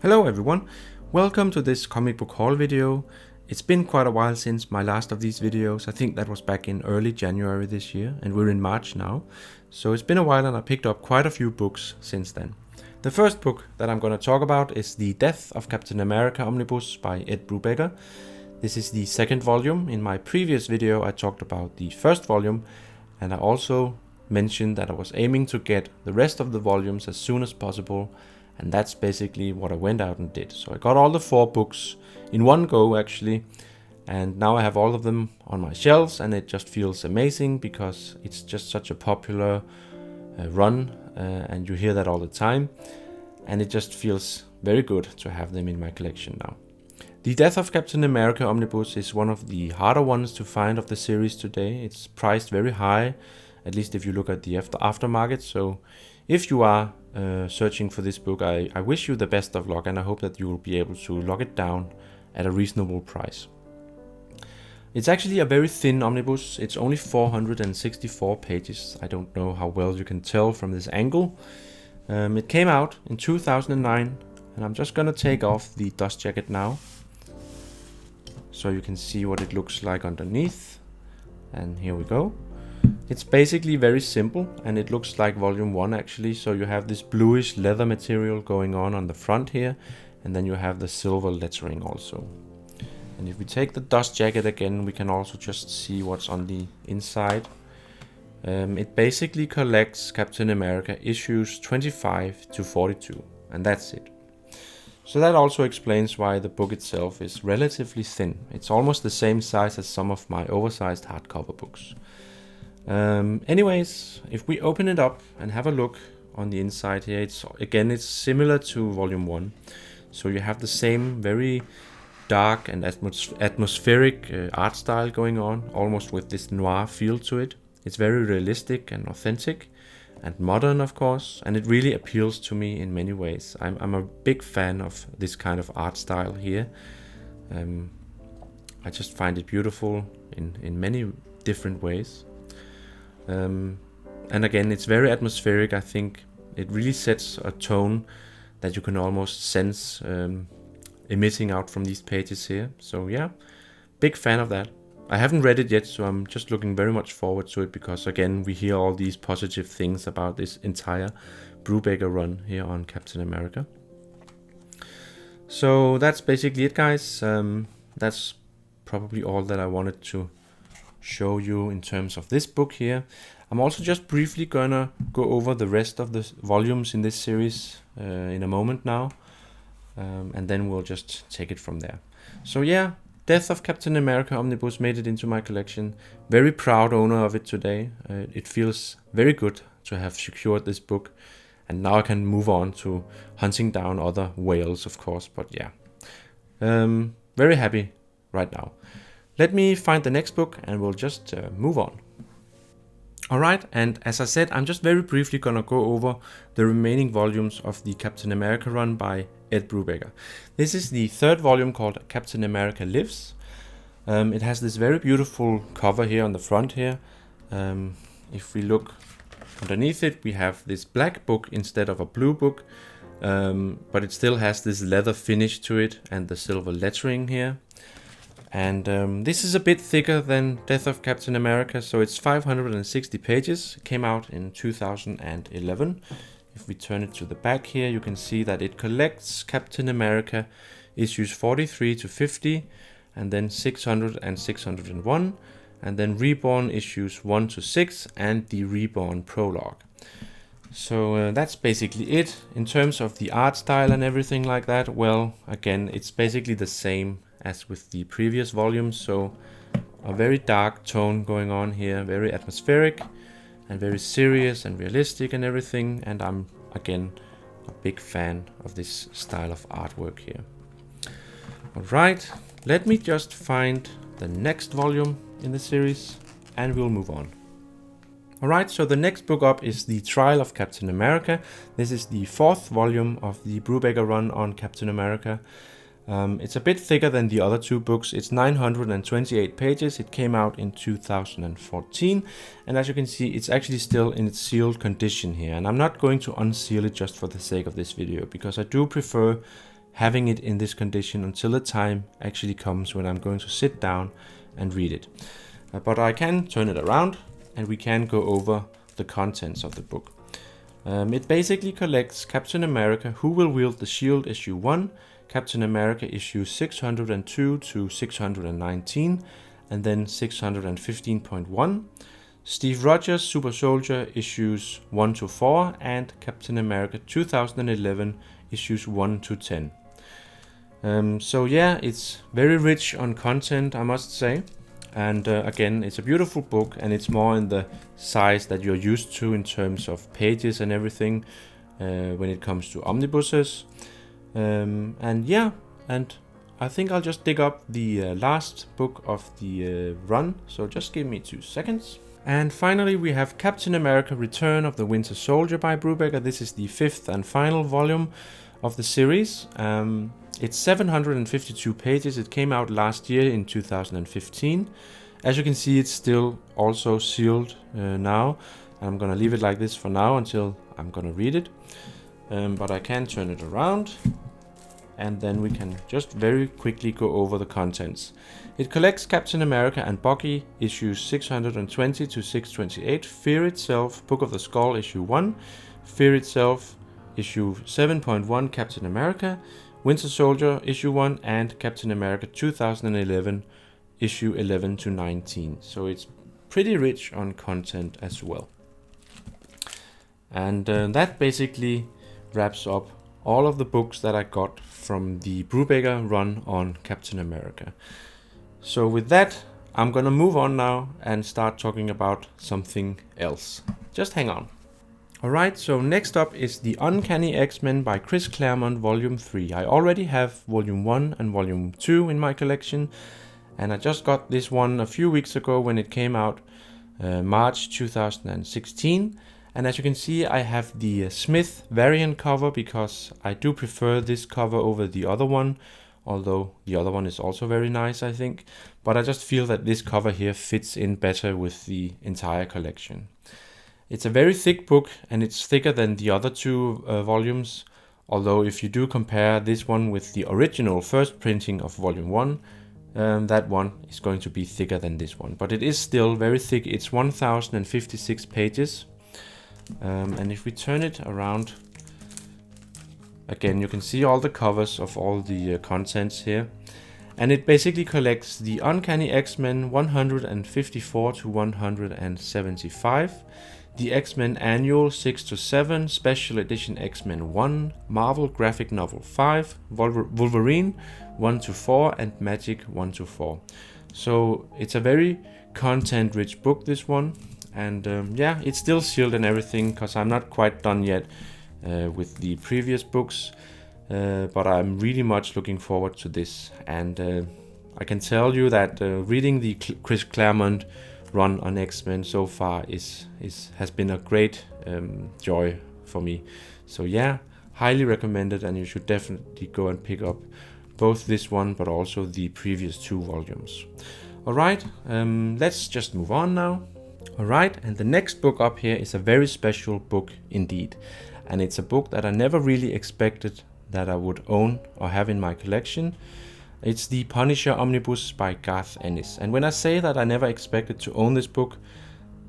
Hello everyone, welcome to this comic book haul video. It's been quite a while since my last of these videos. I think that was back in early January this year, and we're in March now. So it's been a while and I picked up quite a few books since then. The first book that I'm going to talk about is The Death of Captain America Omnibus by Ed Brubaker. This is the second volume. In my previous video I talked about the first volume, and I also mentioned that I was aiming to get the rest of the volumes as soon as possible. And that's basically what I went out and did. So I got all the 4 books in one go actually. And now I have all of them on my shelves, and it just feels amazing because it's just such a popular run. And you hear that all the time. And it just feels very good to have them in my collection now. The Death of Captain America Omnibus is one of the harder ones to find of the series today. It's priced very high, at least if you look at the aftermarket. So if you are searching for this book, I wish you the best of luck, and I hope that you will be able to lock it down at a reasonable price. It's actually a very thin omnibus. It's only 464 pages. I don't know how well you can tell from this angle. It came out in 2009, and I'm just gonna take off the dust jacket now so you can see what it looks like underneath. And here we go. It's basically very simple, and it looks like volume 1 actually. So you have this bluish leather material going on the front here, and then you have the silver lettering also. And if we take the dust jacket again, we can also just see what's on the inside. It basically collects Captain America issues 25 to 42, and that's it. So that also explains why the book itself is relatively thin. It's almost the same size as some of my oversized hardcover books. Anyways, if we open it up and have a look on the inside here, it's similar to volume 1. So you have the same very dark and atmospheric art style going on, almost with this noir feel to it. It's very realistic and authentic and modern, of course, and it really appeals to me in many ways. I'm a big fan of this kind of art style here. I just find it beautiful in many different ways. And again, it's very atmospheric. I think it really sets a tone that you can almost sense emitting out from these pages here. So yeah, big fan of that. I haven't read it yet, so I'm just looking very much forward to it because again, we hear all these positive things about this entire Brubaker run here on Captain America. So that's basically it, guys. That's probably all that I wanted to show you in terms of this book here. I'm also just briefly gonna go over the rest of the volumes in this series in a moment now, and then we'll just take it from there. So yeah, Death of Captain America Omnibus made it into my collection. Very proud owner of it today. It feels very good to have secured this book, and now I can move on to hunting down other whales, of course, but yeah, very happy right now. Let me find the next book and we'll just move on. Alright, and as I said, I'm just very briefly gonna go over the remaining volumes of the Captain America run by Ed Brubaker. This is the third volume called Captain America Lives. It has this very beautiful cover here on the front here. If we look underneath it, we have this black book instead of a blue book, but it still has this leather finish to it and the silver lettering here. And this is a bit thicker than Death of Captain America, so it's 560 pages. It came out in 2011. If we turn it to the back here, you can see that it collects Captain America issues 43 to 50, and then 600 and 601, and then Reborn issues 1 to 6, and the Reborn prologue. So that's basically it. In terms of the art style and everything like that, well, again, it's basically the same as with the previous volumes. So a very dark tone going on here, very atmospheric and very serious and realistic and everything. And I'm, again, a big fan of this style of artwork here. Alright, let me just find the next volume in the series and we'll move on. Alright, so the next book up is The Trial of Captain America. This is the 4th volume of the Brubaker run on Captain America. It's a bit thicker than the other 2 books. It's 928 pages. It came out in 2014. And as you can see, it's actually still in its sealed condition here. And I'm not going to unseal it just for the sake of this video, because I do prefer having it in this condition until the time actually comes when I'm going to sit down and read it. But I can turn it around and we can go over the contents of the book. It basically collects Captain America Who Will Wield the Shield issue 1, Captain America issues 602 to 619, and then 615.1, Steve Rogers Super Soldier issues 1 to 4, and Captain America 2011 issues 1 to 10. So yeah, it's very rich on content, I must say. And again, it's a beautiful book, and it's more in the size that you're used to in terms of pages and everything when it comes to omnibuses. And yeah, and I think I'll just dig up the last book of the run, so just give me 2 seconds. And finally we have Captain America Return of the Winter Soldier by Brubaker. This is the 5th and final volume of the series. It's 752 pages. It came out last year in 2015. As you can see, it's still also sealed now. I'm gonna leave it like this for now until I'm gonna read it. But I can turn it around and then we can just very quickly go over the contents. It collects Captain America and Bucky issues 620 to 628, Fear Itself, Book of the Skull issue 1, Fear Itself issue 7.1, Captain America, Winter Soldier issue 1, and Captain America 2011 issue 11 to 19. So it's pretty rich on content as well. And that basically wraps up all of the books that I got from the Brubaker run on Captain America. So with that, I'm gonna move on now and start talking about something else. Just hang on. Alright, so next up is the Uncanny XMen by Chris Claremont Volume 3. I already have Volume 1 and Volume 2 in my collection, and I just got this one a few weeks ago when it came out, March 2016. And as you can see, I have the Smith variant cover because I do prefer this cover over the other one, although the other one is also very nice, I think. But I just feel that this cover here fits in better with the entire collection. It's a very thick book, and it's thicker than the other 2 volumes, although if you do compare this one with the original first printing of Volume 1, that one is going to be thicker than this one. But it is still very thick. It's 1056 pages. And if we turn it around, again, you can see all the covers of all the contents here. And it basically collects the Uncanny XMen 154 to 175, the X-Men Annual 6 to 7, Special Edition X-Men 1, Marvel Graphic Novel 5, Wolverine 1 to 4, and Magic 1 to 4. So it's a very content-rich book, this one. And yeah, it's still sealed and everything because I'm not quite done yet with the previous books. But I'm really much looking forward to this. And I can tell you that reading the Chris Claremont run on X-Men so far has been a great joy for me. So yeah, highly recommended, and you should definitely go and pick up both this one but also the previous 2 volumes. Alright, let's just move on now. Alright, and the next book up here is a very special book indeed. And it's a book that I never really expected that I would own or have in my collection. It's the Punisher Omnibus by Garth Ennis. And when I say that I never expected to own this book,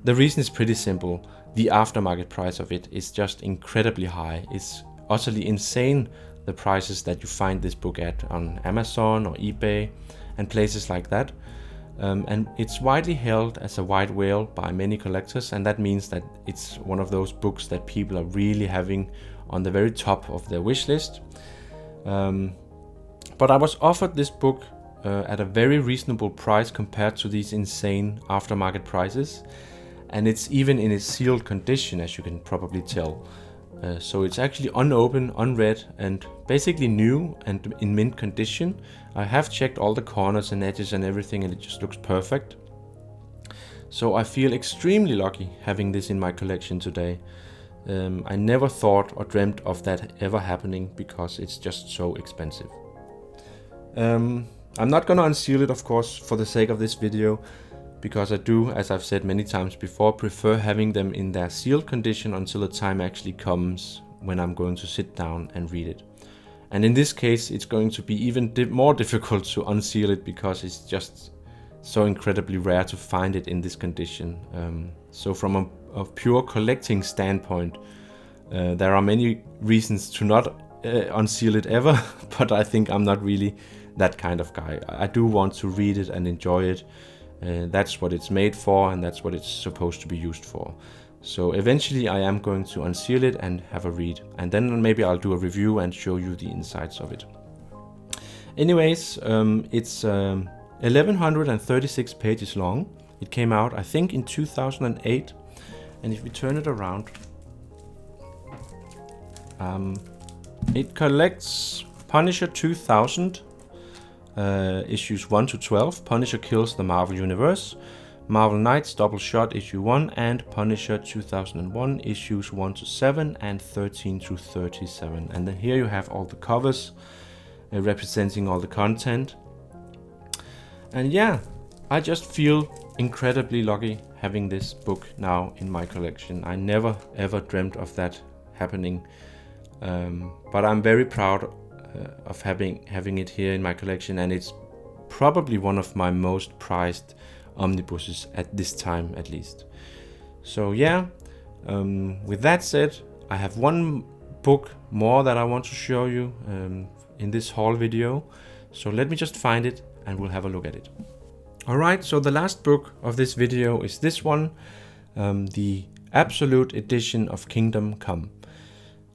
the reason is pretty simple. The aftermarket price of it is just incredibly high. It's utterly insane, the prices that you find this book at on Amazon or eBay and places like that. And it's widely held as a white whale by many collectors, and that means that it's one of those books that people are really having on the very top of their wish list. But I was offered this book at a very reasonable price compared to these insane aftermarket prices, and it's even in its sealed condition, as you can probably tell. So it's actually unopened, unread, and basically new and in mint condition. I have checked all the corners and edges and everything, and it just looks perfect. So I feel extremely lucky having this in my collection today. I never thought or dreamt of that ever happening because it's just so expensive. I'm not gonna unseal it, of course, for the sake of this video, because I do, as I've said many times before, prefer having them in their sealed condition until the time actually comes when I'm going to sit down and read it. And in this case, it's going to be even more difficult to unseal it because it's just so incredibly rare to find it in this condition. So from a pure collecting standpoint, there are many reasons to not unseal it ever, but I think I'm not really that kind of guy. I do want to read it and enjoy it. That's what it's made for, and that's what it's supposed to be used for. So eventually I am going to unseal it and have a read, and then maybe I'll do a review and show you the insides of it. Anyways, it's 1136 pages long. It came out, I think, in 2008, and if we turn it around, it collects Punisher 2000, issues 1 to 12, Punisher Kills the Marvel Universe, Marvel Knights Double Shot issue 1, and Punisher 2001 issues 1 to 7 and 13 to 37. And then here you have all the covers representing all the content. And yeah, I just feel incredibly lucky having this book now in my collection. I never ever dreamt of that happening, but I'm very proud of having it here in my collection, and it's probably one of my most prized omnibuses at this time, at least. So yeah, with that said, I have one book more that I want to show you in this haul video. So let me just find it and we'll have a look at it. Alright, so the last book of this video is this one, the Absolute Edition of Kingdom Come.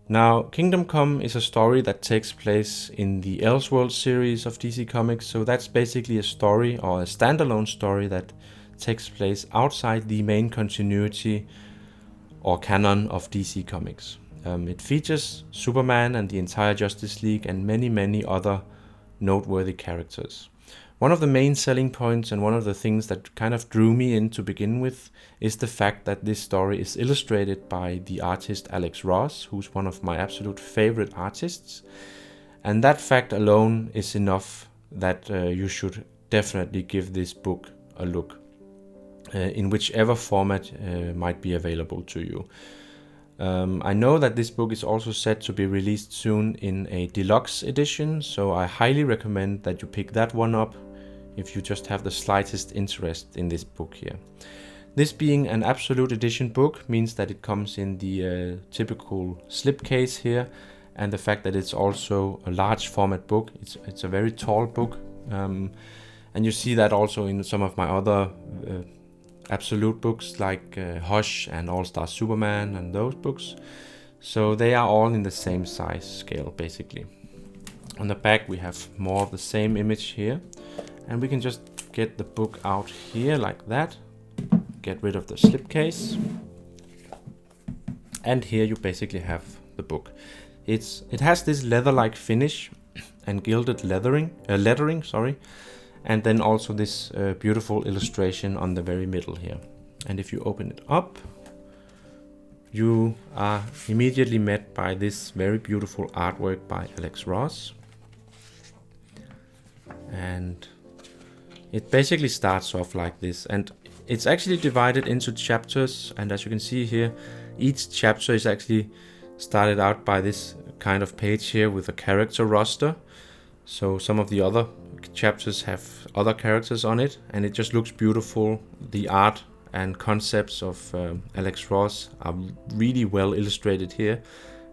Now, Kingdom Come is a story that takes place in the Elseworld series of DC Comics, so that's basically a story, or a standalone story, that takes place outside the main continuity or canon of DC Comics. It features Superman and the entire Justice League and many other noteworthy characters. One of the main selling points and one of the things that kind of drew me in to begin with is the fact that this story is illustrated by the artist Alex Ross, who's one of my absolute favorite artists. And that fact alone is enough that you should definitely give this book a look, in whichever format might be available to you. I know that this book is also set to be released soon in a deluxe edition, so I highly recommend that you pick that one up if you just have the slightest interest in this book here. This being an absolute edition book means that it comes in the typical slipcase here, and the fact that it's also a large format book. It's a very tall book, and you see that also in some of my other absolute books like Hush and All-Star Superman and those books. So they are all in the same size scale basically. On the back we have more of the same image here, and we can just get the book out here like that, get rid of the slipcase, and here you basically have the book. It has this leather-like finish and gilded lettering, and then also this beautiful illustration on the very middle here. And if you open it up, you are immediately met by this very beautiful artwork by Alex Ross. And it basically starts off like this, and it's actually divided into chapters, and as you can see here, each chapter is actually started out by this kind of page here with a character roster. So some of the other chapters have other characters on it, and it just looks beautiful. The art and concepts of Alex Ross are really well illustrated here,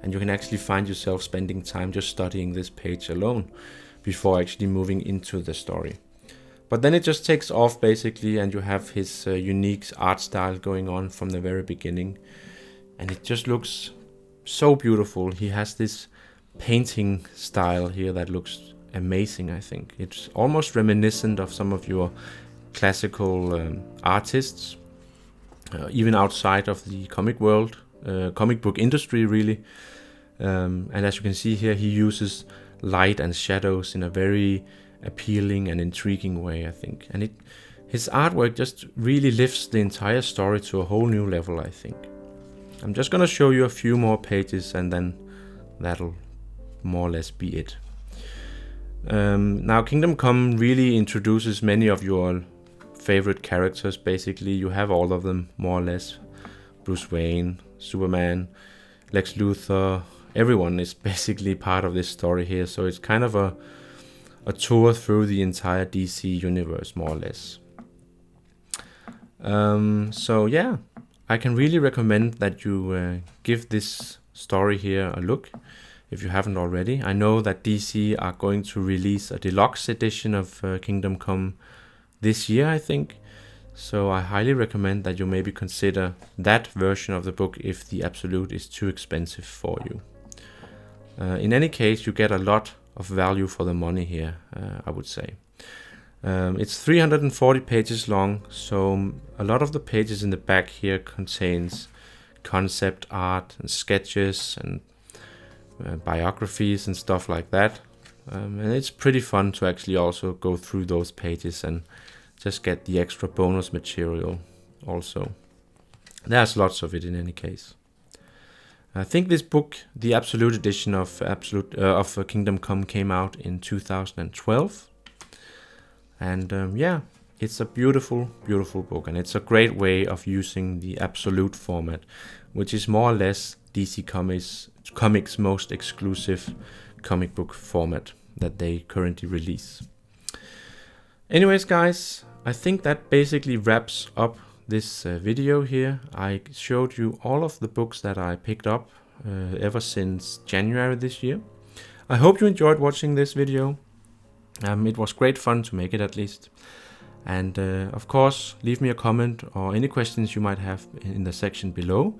and you can actually find yourself spending time just studying this page alone before actually moving into the story. But then it just takes off basically, and you have his unique art style going on from the very beginning, and it just looks so beautiful. He has this painting style here that looks amazing. I think it's almost reminiscent of some of your classical artists, even outside of the comic world, comic book industry really. And as you can see here, he uses light and shadows in a very appealing and intriguing way, I think. And his artwork just really lifts the entire story to a whole new level, I think. I'm just gonna show you a few more pages, and then that'll more or less be it. Now, Kingdom Come really introduces many of your favorite characters. Basically, you have all of them more or less: Bruce Wayne, Superman, Lex Luthor, everyone is basically part of this story here. So it's kind of a tour through the entire DC universe, more or less. So yeah, I can really recommend that you give this story here a look if you haven't already. I know that DC are going to release a deluxe edition of Kingdom Come this year, I think. So I highly recommend that you maybe consider that version of the book if the Absolute is too expensive for you. In any case, you get a lot of value for the money here, I would say. It's 340 pages long, so a lot of the pages in the back here contains concept art and sketches and biographies and stuff like that. And it's pretty fun to actually also go through those pages and just get the extra bonus material also. There's lots of it in any case. I think this book, the Absolute edition of Kingdom Come, came out in 2012. And yeah, it's a beautiful, beautiful book. And it's a great way of using the Absolute format, which is more or less DC Comics' most exclusive comic book format that they currently release. Anyways, guys, I think that basically wraps up this video here. I showed you all of the books that I picked up ever since January this year. I hope you enjoyed watching this video. It was great fun to make it, at least. And of course, leave me a comment or any questions you might have in the section below.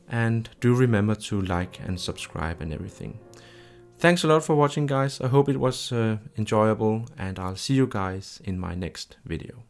And do remember to like and subscribe and everything. Thanks a lot for watching, guys. I hope it was enjoyable, and I'll see you guys in my next video.